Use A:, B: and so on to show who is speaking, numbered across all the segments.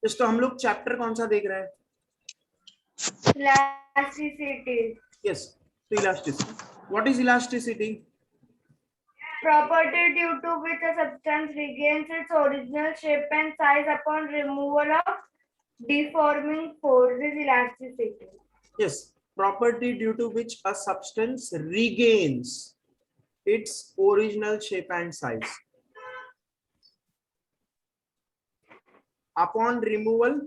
A: तो हम लोग चैप्टर कौन सा देख रहे हैं?
B: Elasticity.
A: यस, तो elasticity. What is elasticity?
B: Property due to which a substance regains its original shape and size upon removal of deforming force is elasticity.
A: Yes, property due to which a substance regains its original shape and size upon removal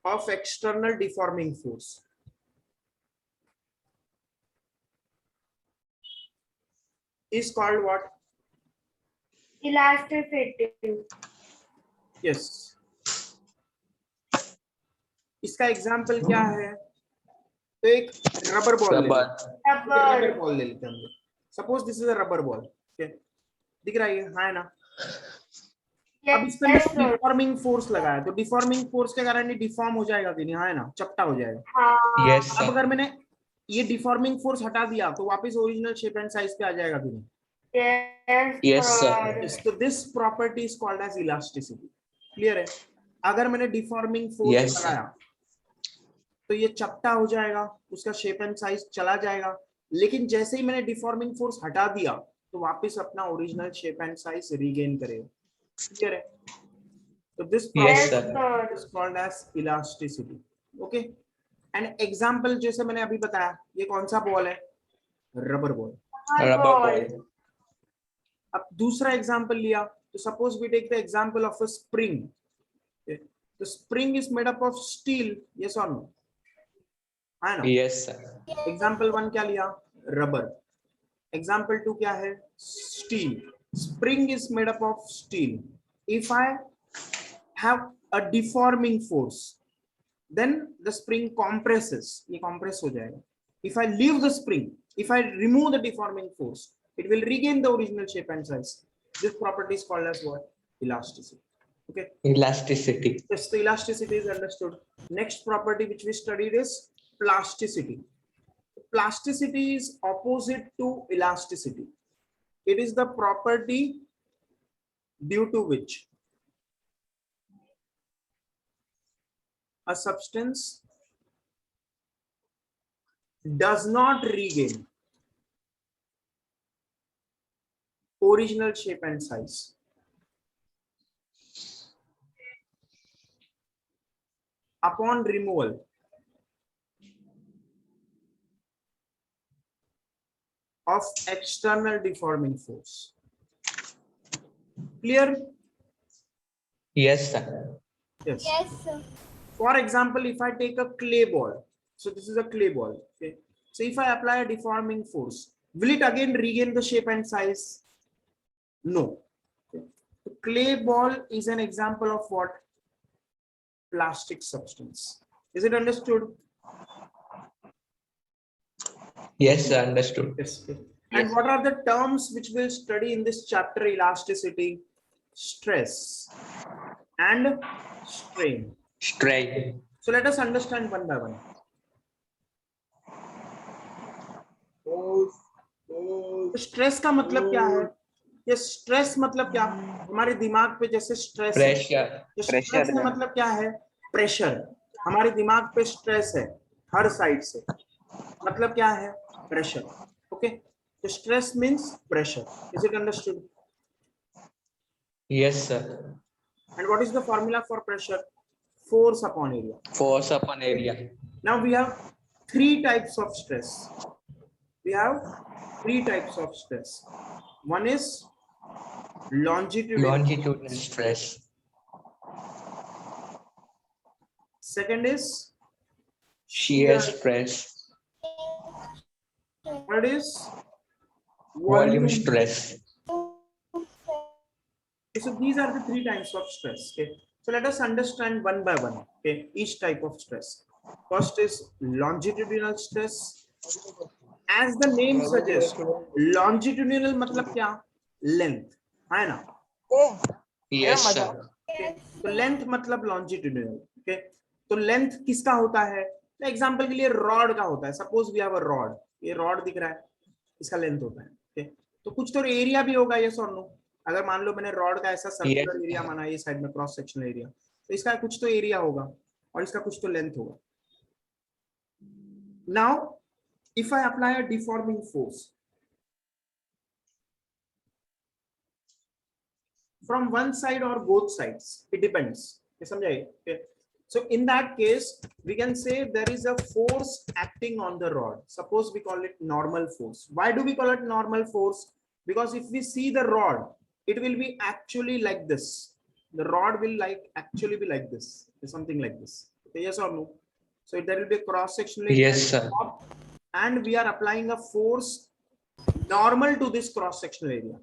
A: of external deforming force. Is called what?
B: Elasticity.
A: Yes. इसका example क्या है? तो एक rubber ball ले लेते हैं. Suppose this is a rubber ball. दिख रहा है? हाँ है ना. अब इसके अंदर डिफॉर्मिंग फोर्स लगा है, तो डिफॉर्मिंग फोर्स के कारण ये डिफॉर्म हो जाएगा कि नहीं? हाँ है ना, चपटा हो जाएगा.
C: यस.
A: अब अगर मैंने ये डिफॉर्मिंम फोर्स हटा दिया तो वापस ओरिजिनल शेप एंड साइज पे आ जाएगा कि नहीं?
C: Yes, sir.
A: तो this property is called as elasticity. Clear है? अगर मैंने डिफॉर्मिंग फोर्स लगाया तो ये चपटा हो जाएगा, उसका शेप एंड साइज चला जाएगा. लेकिन जैसे ही मैंने डिफॉर्मिंग फोर्स हटा दिया तो वापस अपना original shape and size regain करेगा. क्लियर है? तो this property is called as elasticity. Okay. And example जैसे मैंने अभी बताया, ये कौन सा बॉल है? Rubber ball. अब दूसरा एग्जाम्पल लिया तो suppose we take the example of a spring. The spring is made up of steel. Yes और नो? है ना?
C: Yes sir.
A: एग्जाम्पल 1 क्या लिया? रबर. एग्जाम्पल 2 क्या है? Steel. Spring is made up of steel. If I have a deforming force, then the spring compresses. ये compress हो जाएगा. If I leave the spring, if I remove the deforming force, it will regain the original shape and size. This property is called as what? Elasticity. Okay.
C: Elasticity.
A: Yes, the elasticity is understood. Next property which we studied is plasticity. Plasticity is opposite to elasticity. It is the property due to which a substance does not regain original shape and size upon removal of external deforming force. Clear?
C: Yes sir.
A: Yes.
B: Yes, sir.
A: For example, if I take a clay ball, so this is a clay ball. Okay. So if I apply a deforming force, will it again regain the shape and size? No. Okay. The clay ball is an example of what? Plastic substance. Is it understood?
C: Yes sir, understood.
A: Yes. Okay. And what are the terms which we'll study in this chapter? Elasticity, stress, and strain.
C: Strain.
A: So let us understand one by one. Stress का मतलब क्या है? ये stress मतलब क्या? हमारे दिमाग पे जैसे स्ट्रेस है. स्ट्रेस का मतलब क्या है? प्रेशर. हमारे दिमाग पे स्ट्रेस है हर साइड से, मतलब क्या है? प्रेशर. ओके. तो stress means pressure. Is it understood?
C: Yes sir.
A: And what is the formula for pressure? Force upon area.
C: Force upon area.
A: Now we have three types of stress. We have three types of stress. One is
C: Longitudinal stress.
A: Second is
C: Shear stress.
A: third is
C: Volume stress.
A: So these are the three types of stress. Okay. So let us understand one by one. Okay. Each type of stress. First is longitudinal stress. As the name suggests, longitudinal मतलब क्या? Length. है ना?
C: Yes sir.
A: Okay. तो length मतलब longitudinal. Okay. तो length किसका होता है? एग्जाम्पल के लिए रॉड का होता है. Suppose we have a rod. ये रॉड दिख रहा है, इसका लेंथ होता है. Okay. तो कुछ तो एरिया भी होगा. यस और नो? अगर मान लो मैंने रॉड का ऐसा सर्कुलर एरिया माना ये साइड में क्रॉस सेक्शनल एरिया, तो इसका कुछ तो एरिया होगा और इसका कुछ तो लेंथ होगा. Now, if I apply a deforming force from one side or both sides, it depends. Okay. So in that case, we can say there is a force acting on the rod. Suppose we call it normal force. Why do we call it normal force? Because if we see the rod, it will be actually like this. The rod will actually be like this, something like this. Okay, yes or no? So there will be a cross sectional area.
C: Yes, sir.
A: And we are applying a force normal to this cross sectional area.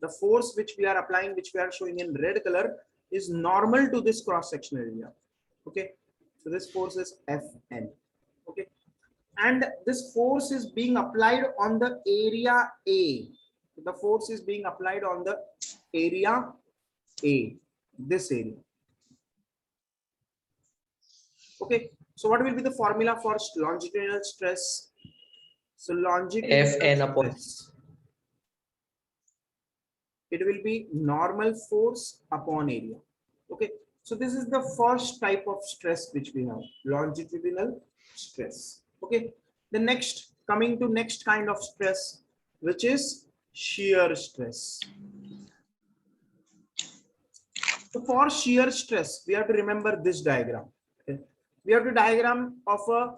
A: The force which we are applying, which we are showing in red color, is normal to this cross sectional area. Okay, so this force is Fn. Okay, and this force is being applied on the area A. The force is being applied on the area A, this area. Okay, so what will be the formula for longitudinal stress? So longitudinal stress, it will be normal force upon area. Okay, so this is the first type of stress which we have, longitudinal stress. Okay, the next, coming to next kind of stress, which is shear stress. So for shear stress, we have to remember this diagram. Okay? We have to diagram of a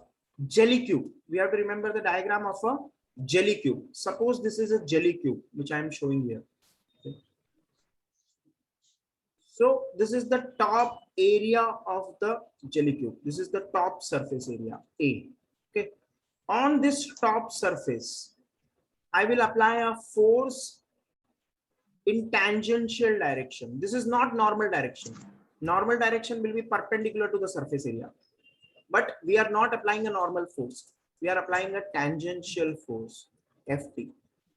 A: jelly cube. We have to remember the diagram of a jelly cube. Suppose this is a jelly cube, which I am showing here. Okay. So this is the top area of the jelly cube. This is the top surface area, A. Okay. On this top surface, I will apply a force in tangential direction. This is not normal direction. Normal direction will be perpendicular to the surface area. But we are not applying a normal force. We are applying a tangential force, Ft,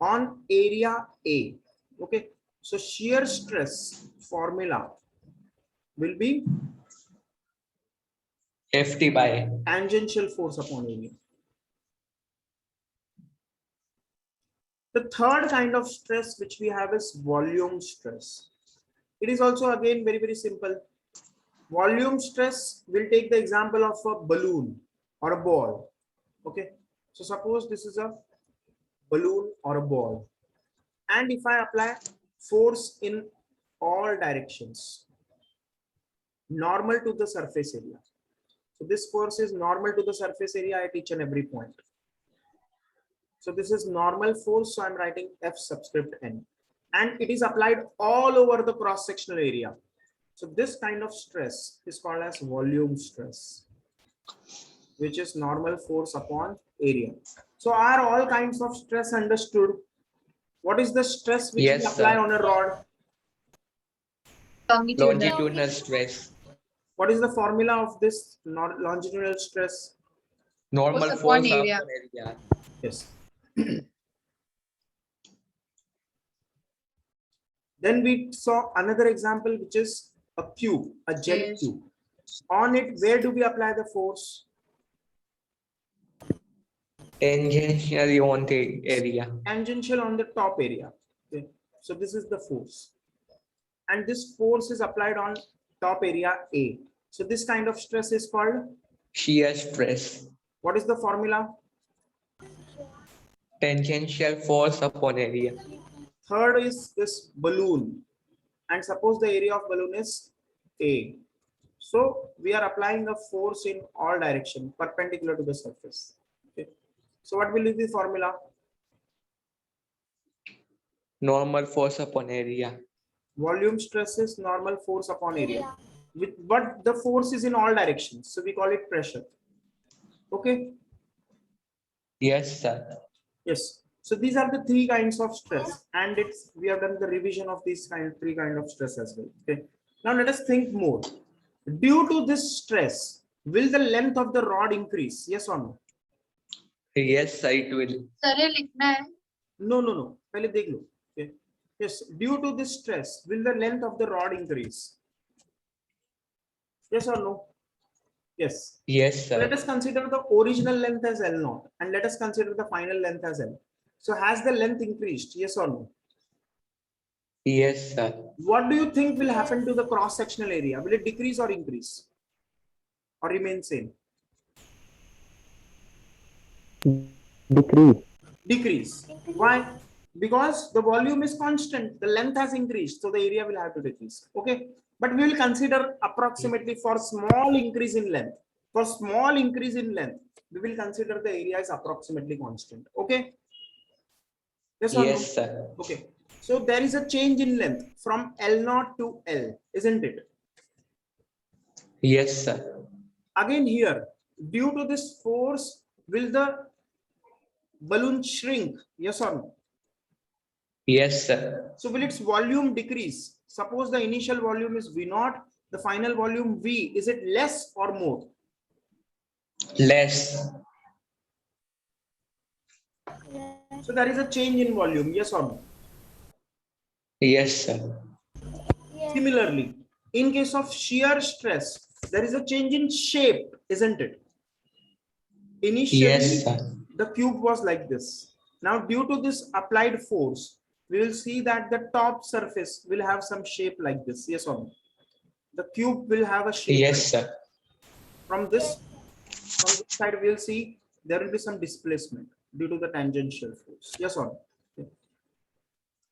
A: on area A. Okay. So shear stress formula will be
C: Ft by
A: tangential force upon area. The third kind of stress which we have is volume stress. It is also again very, very simple. Volume stress will take the example of a balloon or a ball. Okay. So suppose this is a balloon or a ball. And if I apply force in all directions, normal to the surface area. So this force is normal to the surface area at each and every point. So this is normal force. So I'm writing F subscript N. And it is applied all over the cross-sectional area. So this kind of stress is called as volume stress, which is normal force upon area. So are all kinds of stress understood? What is the stress which we apply on a rod?
C: Longitudinal stress.
A: What is the formula of this longitudinal stress?
C: Normal force upon area.
A: Yes. Then we saw another example, which is a cube, a jelly cube. On it, where do we apply the force?
C: Tangentially on the area.
A: Tangential on the top area. Okay. So this is the force. And this force is applied on top area A. So this kind of stress is called
C: shear stress.
A: What is the formula?
C: Tangential force upon area.
A: Third is this balloon. And suppose the area of balloon is A. So we are applying a force in all directions, perpendicular to the surface. Okay. So what will be the formula?
C: Normal force upon area.
A: Volume stress is normal force upon area. But the force is in all directions. So we call it pressure. Okay.
C: Yes, sir.
A: Yes. So these are the three kinds of stress, and we have done the revision of these three kinds of stress as well. Okay. Now let us think more. Due to this stress, will the length of the rod increase? Yes or no?
C: Yes, sir, it will.
A: No. पहले देख लो. Okay. Yes. Due to this stress, will the length of the rod increase? Yes or no? Yes.
C: Yes, sir.
A: So let us consider the original length as L0 and let us consider the final length as L. So has the length increased? Yes or no?
C: Yes, sir.
A: What do you think will happen to the cross-sectional area? Will it decrease or increase? Or remain same?
D: Decrease.
A: Decrease. Why? Because the volume is constant, the length has increased, so the area will have to decrease. Okay, but we will consider approximately for small increase in length. For small increase in length, we will consider the area is approximately constant. Okay. Yes or no?
C: Yes, sir.
A: Okay. So there is a change in length from L0 to L, isn't it?
C: Yes, sir.
A: Again here, due to this force, will the balloon shrink? Yes or no?
C: Yes, sir.
A: So will its volume decrease? Suppose the initial volume is V0, the final volume V, is it less or more?
C: Less.
A: So there is a change in volume, yes or no?
C: Yes, sir.
A: Similarly, in case of shear stress, there is a change in shape, isn't it? Initially,
C: Yes, sir.
A: the cube was like this. Now, due to this applied force, we will see that the top surface will have some shape like this, yes or no? The cube will have a shape.
C: Yes,
A: like
C: sir.
A: From this side, we'll see there will be some displacement due to the tangential force. Yes or no? Okay.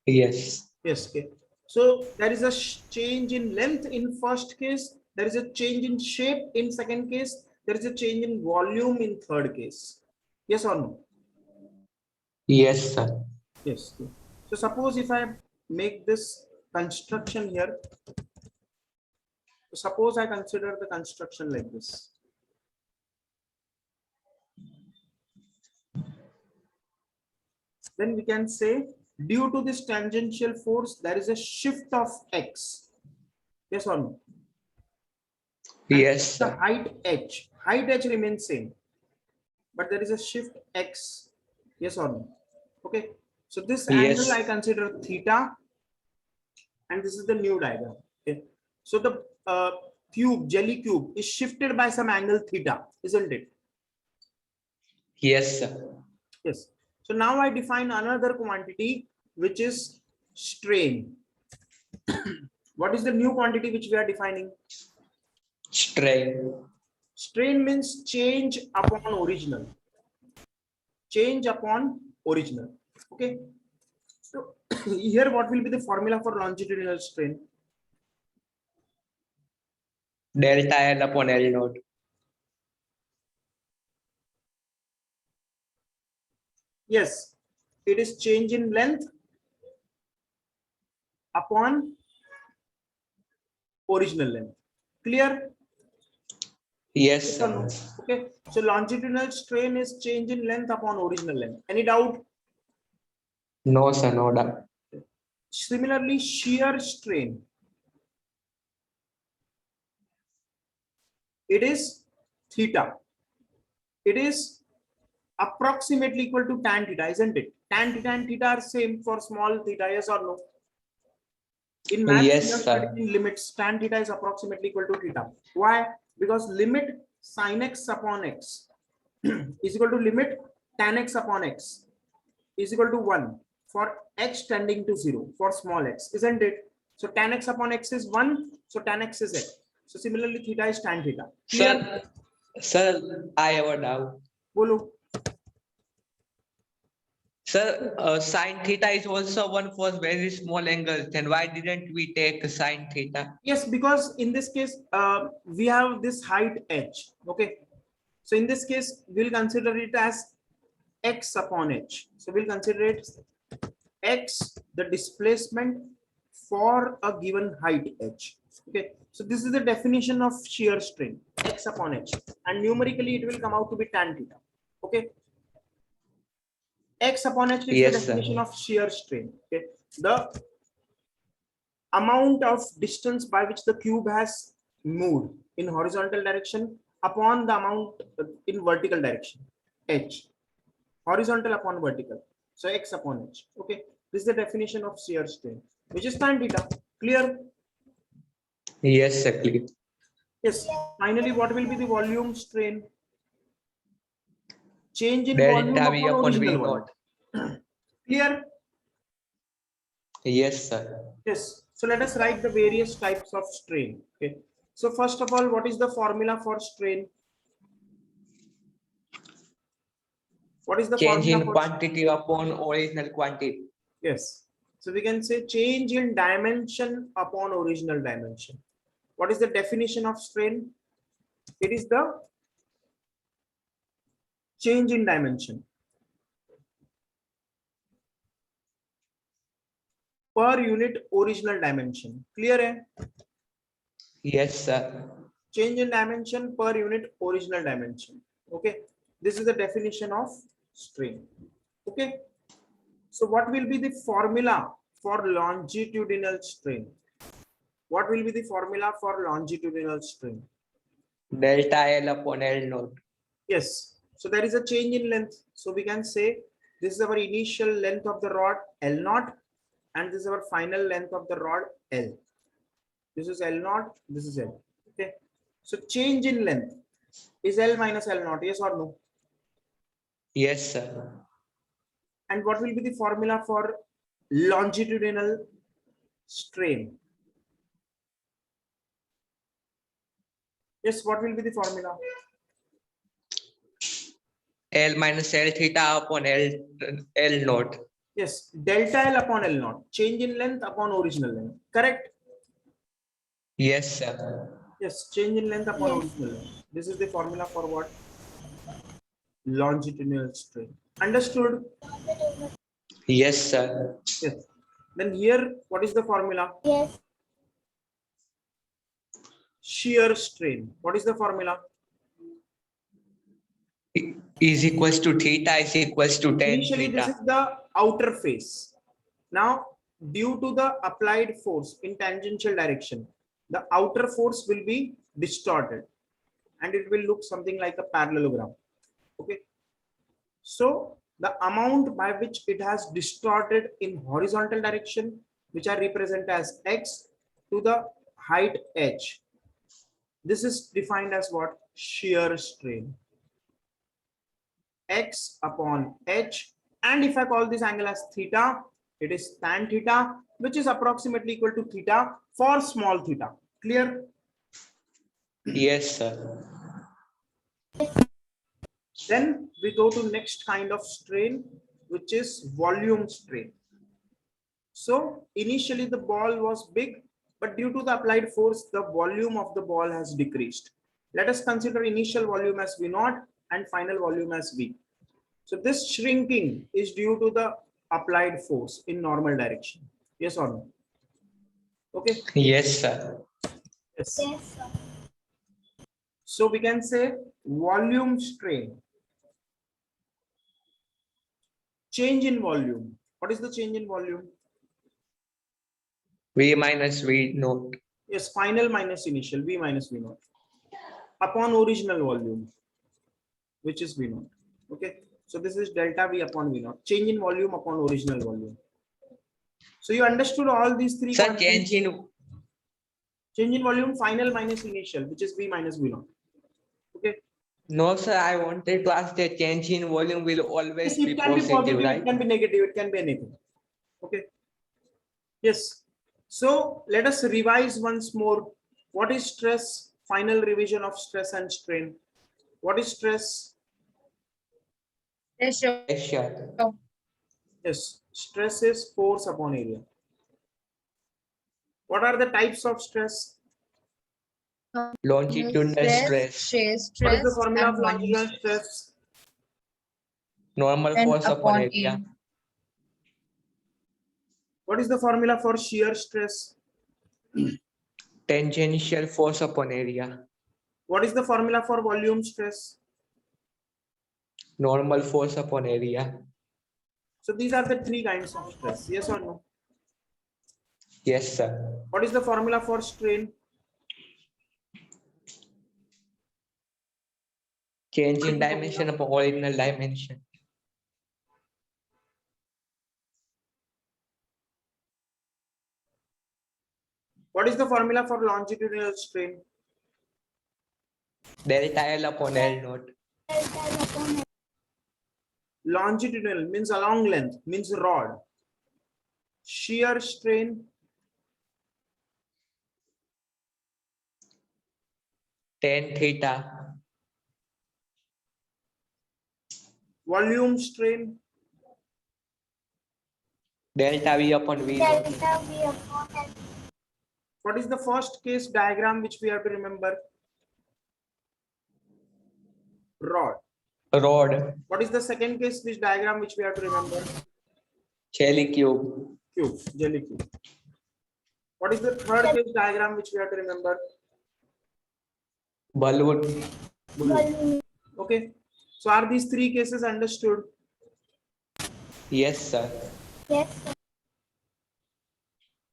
C: Yes.
A: Yes. Okay. So there is a change in length in first case. There is a change in shape in second case. There is a change in volume in third case. Yes or no?
C: Yes, sir.
A: Yes. Okay. So suppose if I make this construction here. Suppose I consider the construction like this. Then we can say due to this tangential force, there is a shift of x. Yes or no? And
C: Yes,
A: the
C: sir.
A: height h remains same, but there is a shift x. Yes or no? Okay. So this angle I
C: Yes.
A: consider theta, and this is the new diagram. Okay. So the jelly cube is shifted by some angle theta, isn't it?
C: Yes, sir.
A: Yes. So now I define another quantity which is strain. What is the new quantity which we are defining?
C: Strain.
A: Strain means change upon original. Change upon original. Okay. So here what will be the formula for longitudinal strain?
C: Delta L upon L naught.
A: Yes, it is change in length upon original length. Clear?
C: Yes, sir.
A: Okay. So longitudinal strain is change in length upon original length. Any doubt?
C: No, sir. No doubt.
A: Similarly, shear strain. It is theta. It is approximately equal to tan theta, isn't it? Tan theta and theta are same for small theta, yes or no? In maths, we are
C: Yes, sir.
A: studying limits. Tan theta is approximately equal to theta. Why? Because limit sin x upon x is equal to limit tan x upon x is equal to 1 for x tending to 0 for small x, isn't it? So tan x upon x is 1, so tan x is x. So similarly, theta is tan theta. Clear?
C: Sir, I have a doubt.
A: Bolo.
C: Sir, sine theta is also one for very small angles. Then why didn't we take sine theta?
A: Yes, because in this case, we have this height h. Okay. So in this case, we'll consider it as x upon h. So we'll consider it x, the displacement for a given height h. Okay. So this is the definition of shear strain, x upon h. And numerically, it will come out to be tan theta. Okay. X upon h is the
C: Yes,
A: definition
C: sir.
A: of shear strain. Okay. The amount of distance by which the cube has moved in horizontal direction upon the amount in vertical direction, h, horizontal upon vertical, so x upon h. Okay, this is the definition of shear strain, which is tan theta. Clear?
C: Yes, sir. Clear.
A: Yes. Finally, what will be the volume strain? Change in volume
C: Delta V
A: upon
C: upon V
A: original
C: naught.
A: volume. Clear?
C: Yes, sir.
A: Yes. So let us write the various types of strain. Okay. So first of all, what is the formula for strain? What is the
C: Change
A: formula
C: in
A: for
C: quantity upon original quantity.
A: Yes. So we can say change in dimension upon original dimension. What is the definition of strain? It is the change in dimension per unit original dimension. Clear hai?
C: Yes, sir.
A: Change in dimension per unit original dimension. Okay. This is the definition of strain. Okay. So what will be the formula for longitudinal strain? What will be the formula for longitudinal strain?
C: Delta L upon L naught.
A: Yes. So there is a change in length. So we can say this is our initial length of the rod L naught, and this is our final length of the rod L. This is L naught, this is L. Okay. So change in length is L minus L naught, yes or no?
C: Yes, sir.
A: And what will be the formula for longitudinal strain? Yes, what will be the formula?
C: L minus L theta upon L naught.
A: Yes, delta L upon L naught. Change in length upon original length. Correct?
C: Yes, sir.
A: Yes, change in length upon original length. This is the formula for what? Longitudinal strain. Understood?
C: Yes, sir.
A: Yes. Then here, what is the formula?
B: Yes.
A: Shear strain. What is the formula?
C: Is equals to theta is equals to tan
A: Initially, this is
C: theta.
A: the outer face. Now, due to the applied force in tangential direction, the outer force will be distorted and it will look something like a parallelogram. Okay. So the amount by which it has distorted in horizontal direction, which I represent as x, to the height h, this is defined as what? Shear strain. X upon h, and if I call this angle as theta, it is tan theta, which is approximately equal to theta for small theta. Clear?
C: Yes, sir.
A: Then we go to next kind of strain, which is volume strain. So initially the ball was big, but due to the applied force, the volume of the ball has decreased. Let us consider initial volume as V0 and final volume as V. So this shrinking is due to the applied force in normal direction. Yes or no? Okay.
C: Yes, sir.
A: Yes. So we can say volume strain. Change in volume. What is the change in volume?
C: V minus V naught.
A: Yes, final minus initial, V minus V0 upon original volume, which is V0. Okay. So this is delta V upon V0. Change in volume upon original volume. So you understood all these three
C: Sir,
A: quantities.
C: change
A: in volume, final minus initial, which is V minus V0. Okay.
C: No, sir, I wanted to ask that change in volume will
A: Yes,
C: always
A: it
C: be
A: can be
C: positive,
A: positive,
C: right?
A: it can be negative, it can be anything. Okay. Yes. So let us revise once more. What is stress? Final revision of stress and strain. What is stress?
B: Pressure.
C: Pressure.
A: Yes, stress is force upon area. What are the types of stress?
C: Longitudinal stress.
B: Shear stress.
A: What is the formula of longitudinal stress?
C: Normal force upon area.
A: What is the formula for shear stress?
C: Tangential force upon area.
A: What is the formula for volume stress?
C: Normal force upon area.
A: So these are the three kinds of stress. Yes or no?
C: Yes, sir.
A: What is the formula for strain?
C: Change in dimension upon original dimension.
A: What is the formula for longitudinal strain?
C: Delta L upon L naught.
A: Longitudinal means along length, means rod. Shear strain
C: tan theta.
A: Volume strain.
C: Delta V upon V naught.
B: Delta V upon L.
A: What is the first case diagram which we have to remember? Rod.
C: Rod.
A: What is the second case which diagram which we have to remember?
C: Jelly cube.
A: Cube, jelly cube. What is the third case diagram which we have to remember?
C: Balloon.
A: Balloon. Okay. So are these three cases understood?
C: Yes, sir.
B: Yes, sir.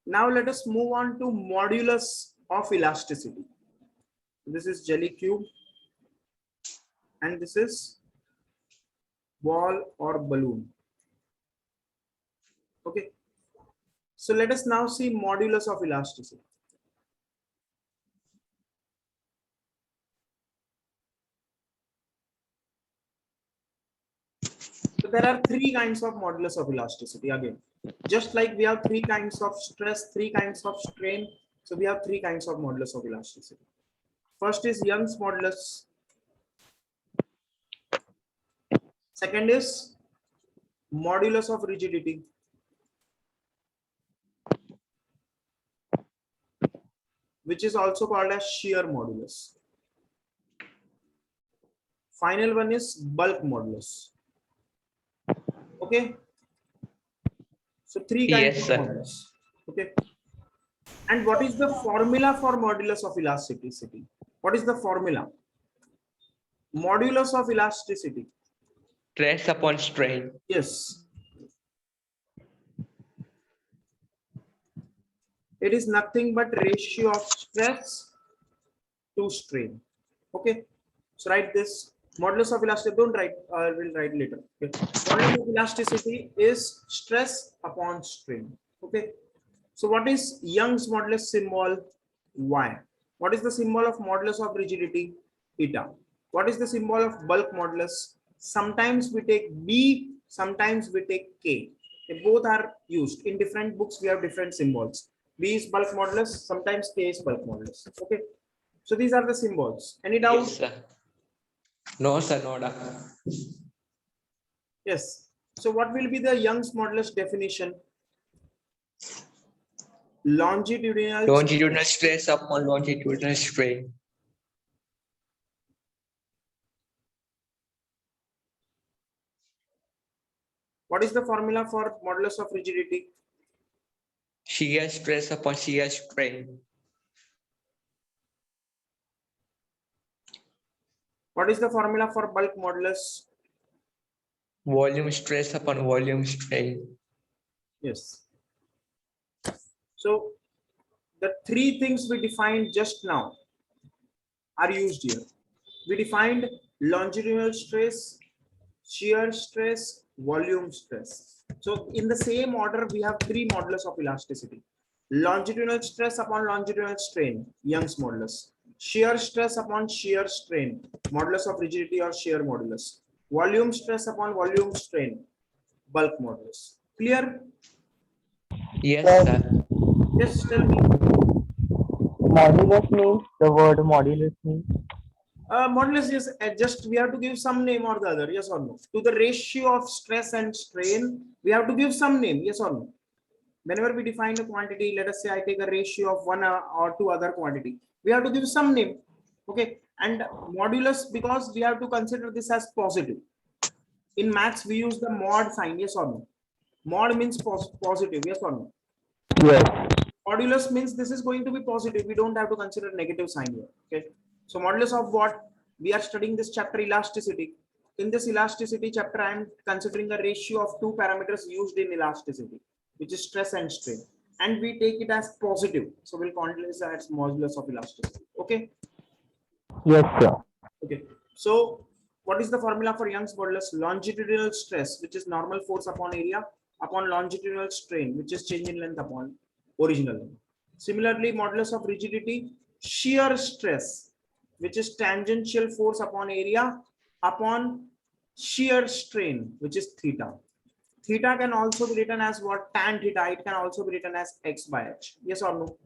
A: Now let us move on to modulus of elasticity. This is jelly cube and this is ball or balloon. Okay. So let us now see modulus of elasticity. So there are three kinds of modulus of elasticity again. Just like we have three kinds of stress, three kinds of strain. So we have three kinds of modulus of elasticity. First is Young's modulus. Second is modulus of rigidity. Which is also called as shear modulus. Final one is bulk modulus. Okay. So three kinds
C: Yes,
A: of
C: sir.
A: modulus. Okay. And what is the formula for modulus of elasticity? What is the formula? Modulus of elasticity.
C: Stress upon strain.
A: Yes. It is nothing but ratio of stress to strain. Okay. So write this. Modulus of elasticity. Don't write. I will write later. Okay. Modulus of elasticity is stress upon strain. Okay. So what is Young's modulus symbol? Y. What is the symbol of modulus of rigidity? Eta. What is the symbol of bulk modulus? Sometimes we take B, sometimes we take K. They both are used. In different books, we have different symbols. B is bulk modulus, sometimes K is bulk modulus. Okay. So these are the symbols. Any doubt?
C: Yes, sir. No, sir, no doubt.
A: Yes. So what will be the Young's modulus definition?
C: Longitudinal stress upon longitudinal strain.
A: What is the formula for modulus of rigidity?
C: Shear stress upon shear strain.
A: What is the formula for bulk modulus?
C: Volume stress upon volume strain.
A: Yes. So the three things we defined just now are used here. We defined longitudinal stress, shear stress, volume stress. So in the same order, we have three modulus of elasticity. Longitudinal stress upon longitudinal strain, Young's modulus. Shear stress upon shear strain, modulus of rigidity or shear modulus. Volume stress upon volume strain, bulk modulus. Clear?
C: Yes, sir.
A: Yes, tell me.
D: Modulus means the word modulus means.
A: Modulus is just we have to give some name or the other, yes or no. To the ratio of stress and strain, we have to give some name, yes or no. Whenever we define a quantity, let us say I take a ratio of one or two other quantity, we have to give some name. Okay. And modulus, because we have to consider this as positive. In maths, we use the mod sign, yes or no. Mod means positive, yes or no.
D: Yes.
A: Modulus means this is going to be positive. We don't have to consider negative sign here. Okay. So modulus of what? We are studying this chapter elasticity. In this elasticity chapter, I am considering a ratio of two parameters used in elasticity, which is stress and strain. And we take it as positive. So we'll call this as modulus of elasticity. Okay.
D: Yes, sir.
A: Okay. So what is the formula for Young's modulus? Longitudinal stress, which is normal force upon area, upon longitudinal strain, which is change in length upon original length. Similarly, modulus of rigidity, shear stress, which is tangential force upon area upon shear strain, which is theta. Theta can also be written as what? Tan theta. It can also be written as x by h. Yes or no?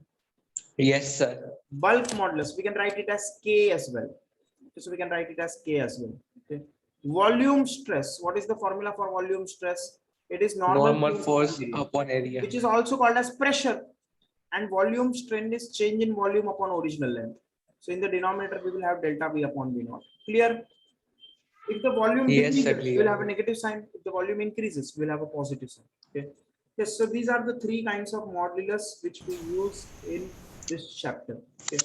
C: Yes, sir.
A: Bulk modulus, we can write it as K as well. So we can write it as K as well. Okay. Volume stress. What is the formula for volume stress? It is
C: Normal force
A: area,
C: upon area.
A: which is also called as pressure. And volume strain is change in volume upon original length. So in the denominator, we will have delta V upon V naught. Clear? If the volume
C: Yes, sir,
A: decreases, we will have a negative sign. If the volume increases, we will have a positive sign. Okay. Yes. So these are the three kinds of modulus which we use in this chapter. Okay.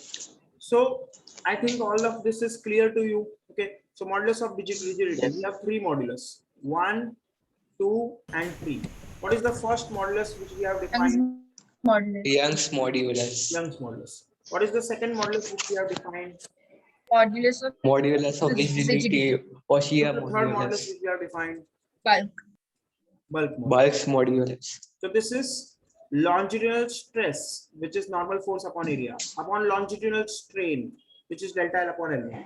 A: So I think all of this is clear to you. Okay. So modulus of rigidity.
D: Yes.
A: We have three modulus: 1, 2, and 3. What is the first modulus which we have defined?
C: Young's modulus.
A: Young's modulus. What is the second modulus which we have defined?
E: Modulus of
C: Modulus of rigidity or shear
A: What is the third modulus
C: modulus.
A: which we have defined?
E: bulk.
A: Bulk modulus.
C: Bulk's modulus.
A: So this is longitudinal stress, which is normal force upon area, upon longitudinal strain, which is delta L upon L.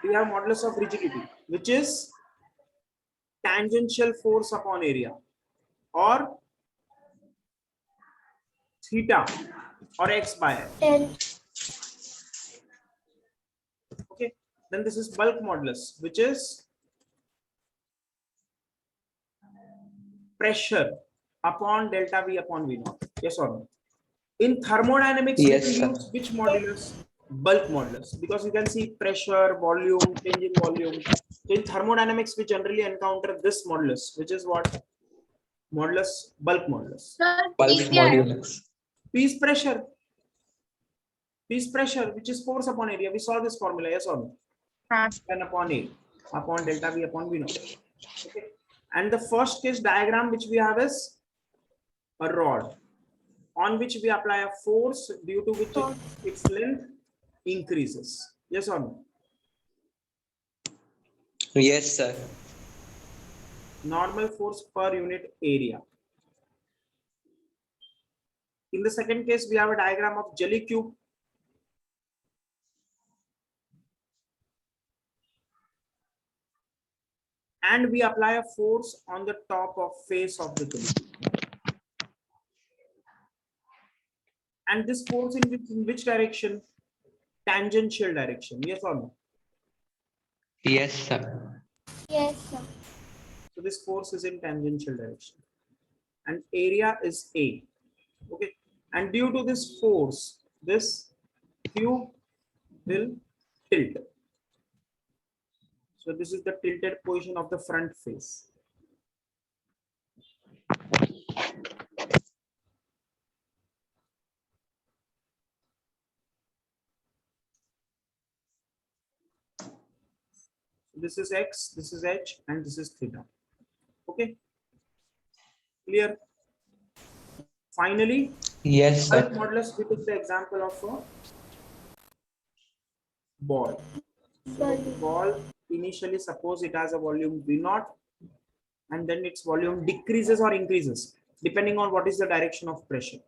A: We have modulus of rigidity, which is tangential force upon area, or theta, or x by L. Okay. Then this is bulk modulus, which is pressure upon delta V upon V naught. Yes or no? In thermodynamics,
C: Yes,
A: we
C: sir.
A: use which modulus? Bulk modulus, because you can see pressure, volume, change in volume. So in thermodynamics, we generally encounter this modulus, which is what? Modulus, bulk modulus.
C: Bulk's modulus.
A: P is pressure. P is pressure, which is force upon area. We saw this formula, yes or no? 10 upon A, upon delta V upon V naught. Okay. And the first case diagram which we have is a rod on which we apply a force due to which its length increases. Yes or no?
C: Yes, sir.
A: Normal force per unit area. In the second case, we have a diagram of jelly cube. And we apply a force on the top of face of the jelly cube. And this force in which direction? Tangential direction. Yes or no?
C: Yes, sir.
B: Yes, sir.
A: So this force is in tangential direction. And area is A. Okay. And due to this force, this cube will tilt. So this is the tilted position of the front face. This is X, this is H, and this is theta. Okay. Clear? Finally,
C: Yes,
A: bulk
C: sir.
A: modulus, we took the example of a ball. So the ball, initially suppose it has a volume V naught, and then its volume decreases or increases depending on what is the direction of pressure.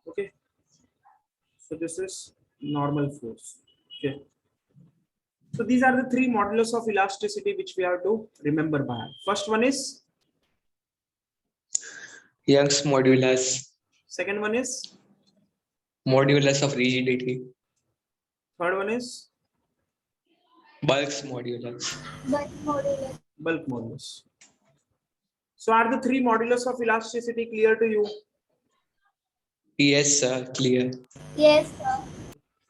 A: Okay. So this is normal force. Okay. So these are the three modulus of elasticity which we have to remember by heart. First one is,
C: Young's modulus.
A: second one is,
C: Modulus of rigidity.
A: third one is
C: Bulk's modulus.
A: bulk modulus. So are the three modulus of elasticity clear to you?
C: Yes, sir. Clear.
B: Yes, sir.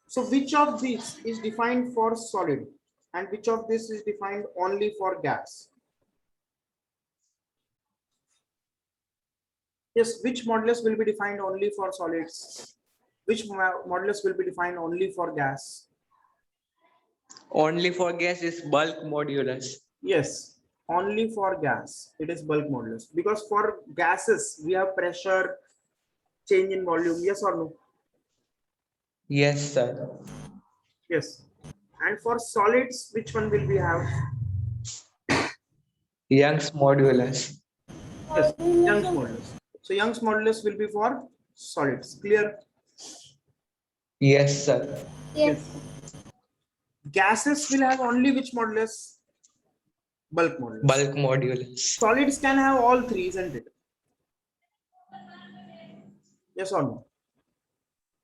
A: So which of these is defined for solid and which of this is defined only for gas? Yes, which modulus will be defined only for solids? Which modulus will be defined only for gas?
C: Only for gas is bulk modulus.
A: Yes, only for gas. It is bulk modulus. Because for gases, we have pressure, change in volume. Yes or no?
C: Yes, sir.
A: Yes. And for solids, which one will we have?
C: Young's modulus.
A: Yes, Young's modulus. So Young's modulus will be for solids. Clear?
C: Yes, sir.
B: Yes.
A: Gases will have only which modulus? Bulk modulus.
C: Bulk modulus.
A: Solids can have all three, isn't it? Yes or no?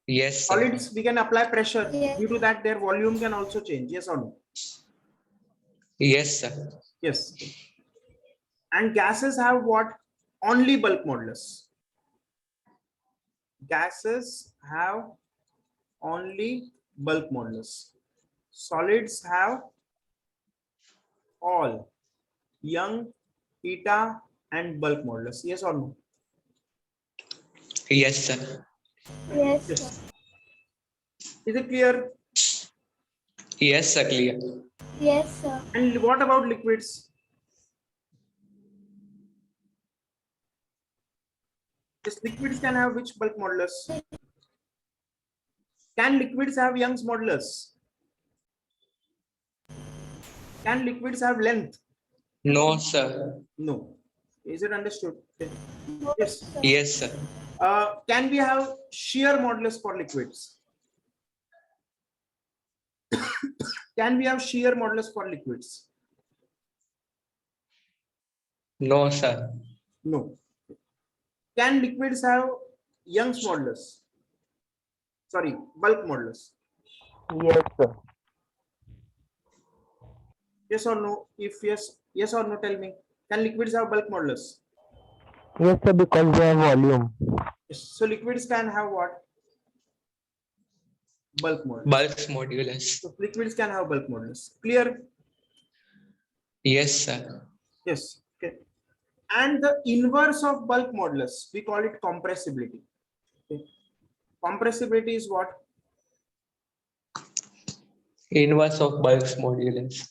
C: Yes, sir.
A: Solids, we can apply pressure.
B: Yes.
A: Due to that, their volume can also change. Yes or no?
C: Yes, sir.
A: Yes. And gases have what? Only bulk modulus. Gases have only bulk modulus. Solids have all young, eta, and bulk modulus. Yes or no?
C: Yes, sir.
B: Yes.
A: Yes. Is it clear?
C: Yes, sir. Clear.
B: Yes, sir.
A: And what about liquids? Yes, liquids can have which bulk modulus? Can liquids have Young's modulus? Can liquids have length?
C: No, sir.
A: No. Is it understood? Yes.
C: Yes, sir.
A: Can we have shear modulus for liquids? Can we have shear modulus for liquids?
C: No, sir.
A: No. Can liquids have Young's modulus? Sorry, bulk modulus.
D: Yes, sir.
A: Yes or no? If yes, yes or no, tell me. Can liquids have bulk modulus?
D: Yes, sir, because they have volume.
A: Yes. So liquids can have what? Bulk modulus.
C: Bulk modulus.
A: So liquids can have bulk modulus. Clear?
C: Yes, sir.
A: Yes. Okay. And the inverse of bulk modulus, we call it compressibility. Okay. Compressibility is what?
C: Inverse of bulk modulus.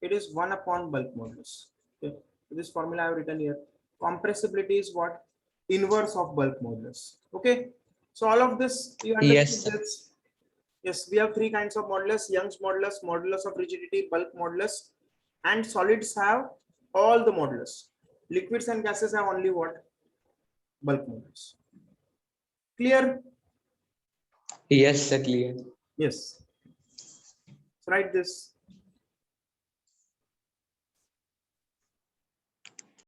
A: It is 1 upon bulk modulus. Okay. This formula I have written here. Compressibility is what? Inverse of bulk modulus. Okay. So all of this you understood.
C: Yes, sir.
A: This. Yes, we have three kinds of modulus: Young's modulus, modulus of rigidity, bulk modulus, and solids have all the modulus. Liquids and gases have only what? Bulk modulus. Clear?
C: Yes, sir. Clear.
A: Yes. So write this.